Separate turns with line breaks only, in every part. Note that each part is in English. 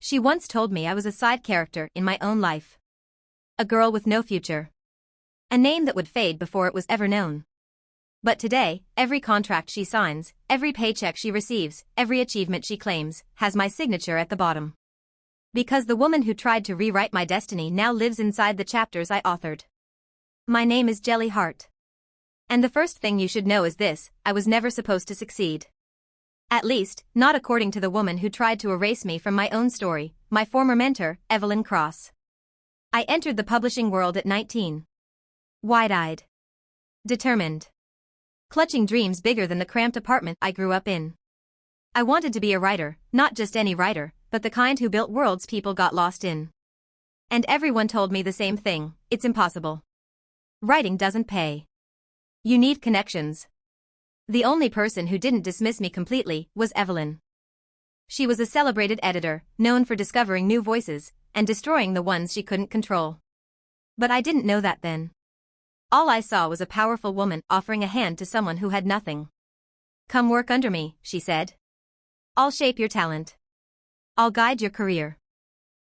She once told me I was a side character in my own life. A girl with no future. A name that would fade before it was ever known. But today, every contract she signs, every paycheck she receives, every achievement she claims, has my signature at the bottom. Because the woman who tried to rewrite my destiny now lives inside the chapters I authored. My name is Jelly Heart. And the first thing you should know is this: I was never supposed to succeed. At least, not according to the woman who tried to erase me from my own story, my former mentor, Evelyn Cross. I entered the publishing world at 19. Wide-eyed. Determined. Clutching dreams bigger than the cramped apartment I grew up in. I wanted to be a writer, not just any writer, but the kind who built worlds people got lost in. And everyone told me the same thing: it's impossible. Writing doesn't pay. You need connections. The only person who didn't dismiss me completely was Evelyn. She was a celebrated editor, known for discovering new voices and destroying the ones she couldn't control. But I didn't know that then. All I saw was a powerful woman offering a hand to someone who had nothing. "Come work under me," she said. "I'll shape your talent. I'll guide your career."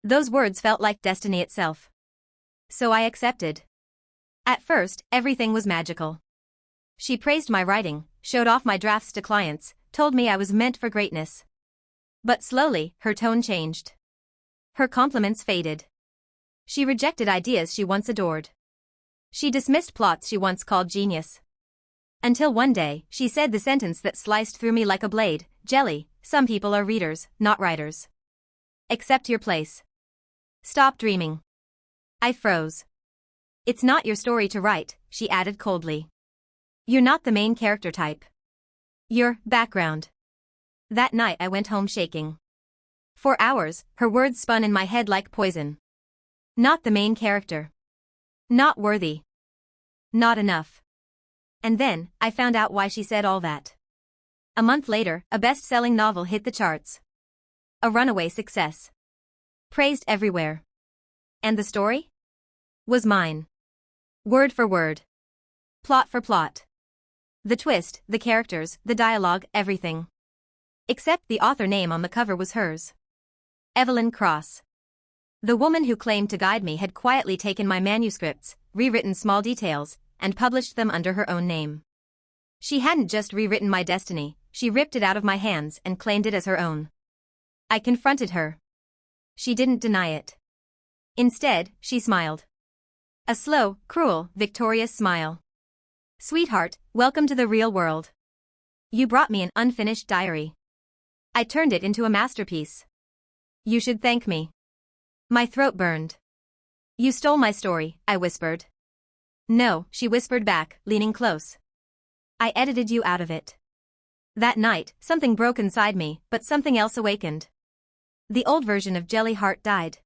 Those words felt like destiny itself. So I accepted. At first, everything was magical. She praised my writing, showed off my drafts to clients, told me I was meant for greatness. But slowly, her tone changed. Her compliments faded. She rejected ideas she once adored. She dismissed plots she once called genius. Until one day, she said the sentence that sliced through me like a blade: "Jelly, some people are readers, not writers. Accept your place. Stop dreaming." I froze. "It's not your story to write," she added coldly. "You're not the main character type. You're background." That night I went home shaking. For hours, her words spun in my head like poison. Not the main character. Not worthy. Not enough. And then, I found out why she said all that. A month later, a best-selling novel hit the charts. A runaway success. Praised everywhere. And the story? Was mine. Word for word. Plot for plot. The twist, the characters, the dialogue, everything. Except the author name on the cover was hers. Evelyn Cross. The woman who claimed to guide me had quietly taken my manuscripts, rewritten small details, and published them under her own name. She hadn't just rewritten my destiny, she ripped it out of my hands and claimed it as her own. I confronted her. She didn't deny it. Instead, she smiled. A slow, cruel, victorious smile. "Sweetheart, welcome to the real world. You brought me an unfinished diary. I turned it into a masterpiece. You should thank me." My throat burned. "You stole my story," I whispered. "No," she whispered back, leaning close. "I edited you out of it." That night, something broke inside me, but something else awakened. The old version of Jelly Heart died.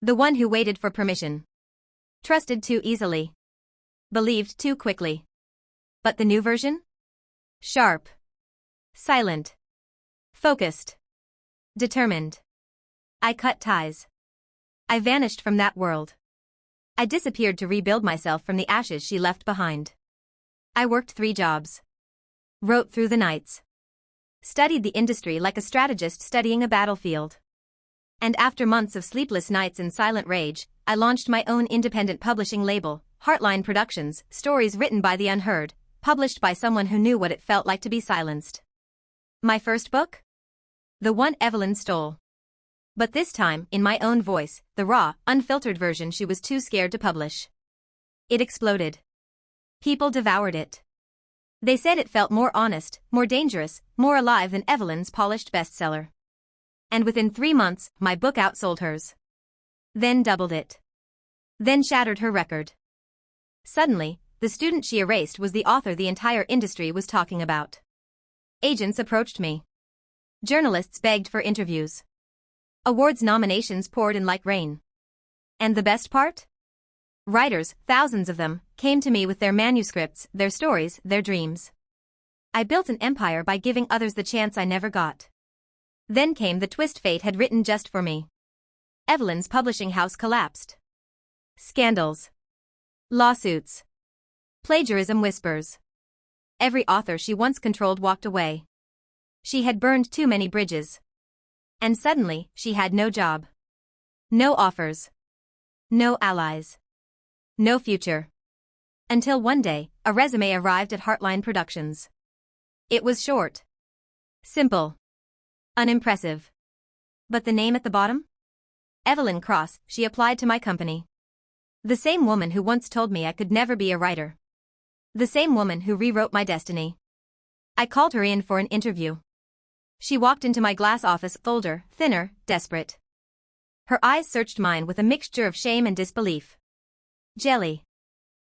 The one who waited for permission. Trusted too easily. Believed too quickly. But the new version? Sharp. Silent. Focused. Determined. I cut ties. I vanished from that world. I disappeared to rebuild myself from the ashes she left behind. I worked 3 jobs. Wrote through the nights. Studied the industry like a strategist studying a battlefield. And after months of sleepless nights and silent rage, I launched my own independent publishing label, Heartline Productions, stories written by the unheard, published by someone who knew what it felt like to be silenced. My first book? The one Evelyn stole. But this time, in my own voice, the raw, unfiltered version she was too scared to publish. It exploded. People devoured it. They said it felt more honest, more dangerous, more alive than Evelyn's polished bestseller. And within 3 months, my book outsold hers. Then doubled it. Then shattered her record. Suddenly, the student she erased was the author the entire industry was talking about. Agents approached me. Journalists begged for interviews. Awards nominations poured in like rain. And the best part? Writers, thousands of them, came to me with their manuscripts, their stories, their dreams. I built an empire by giving others the chance I never got. Then came the twist fate had written just for me. Evelyn's publishing house collapsed. Scandals. Lawsuits. Plagiarism whispers. Every author she once controlled walked away. She had burned too many bridges. And suddenly, she had no job. No offers. No allies. No future. Until one day, a resume arrived at Heartline Productions. It was short. Simple. Unimpressive. But the name at the bottom? Evelyn Cross, she applied to my company. The same woman who once told me I could never be a writer. The same woman who rewrote my destiny. I called her in for an interview. She walked into my glass office, older, thinner, desperate. Her eyes searched mine with a mixture of shame and disbelief. Jelly.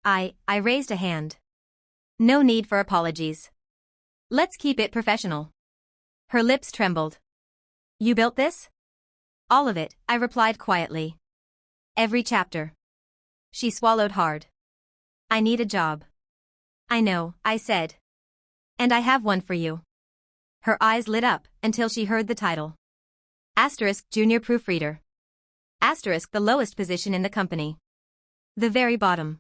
I raised a hand. No need for apologies. Let's keep it professional. Her lips trembled. You built this? All of it, I replied quietly. Every chapter. She swallowed hard. I need a job. I know, I said. And I have one for you. Her eyes lit up until she heard the title. Asterisk Junior Proofreader. Asterisk the lowest position in the company. The very bottom.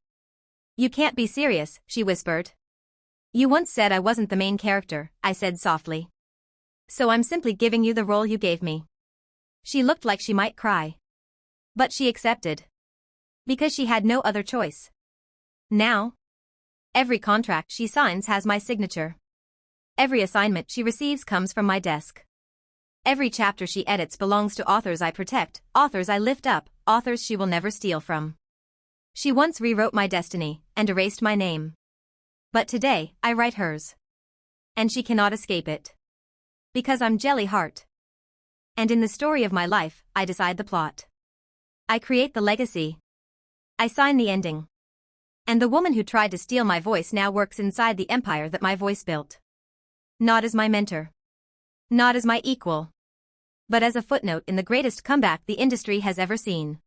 You can't be serious, she whispered. You once said I wasn't the main character, I said softly. So I'm simply giving you the role you gave me. She looked like she might cry. But she accepted. Because she had no other choice. Now, every contract she signs has my signature. Every assignment she receives comes from my desk. Every chapter she edits belongs to authors I protect, authors I lift up, authors she will never steal from. She once rewrote my destiny and erased my name. But today, I write hers. And she cannot escape it. Because I'm Jelly Heart. And in the story of my life, I decide the plot. I create the legacy. I sign the ending. And the woman who tried to steal my voice now works inside the empire that my voice built. Not as my mentor. Not as my equal. But as a footnote in the greatest comeback the industry has ever seen.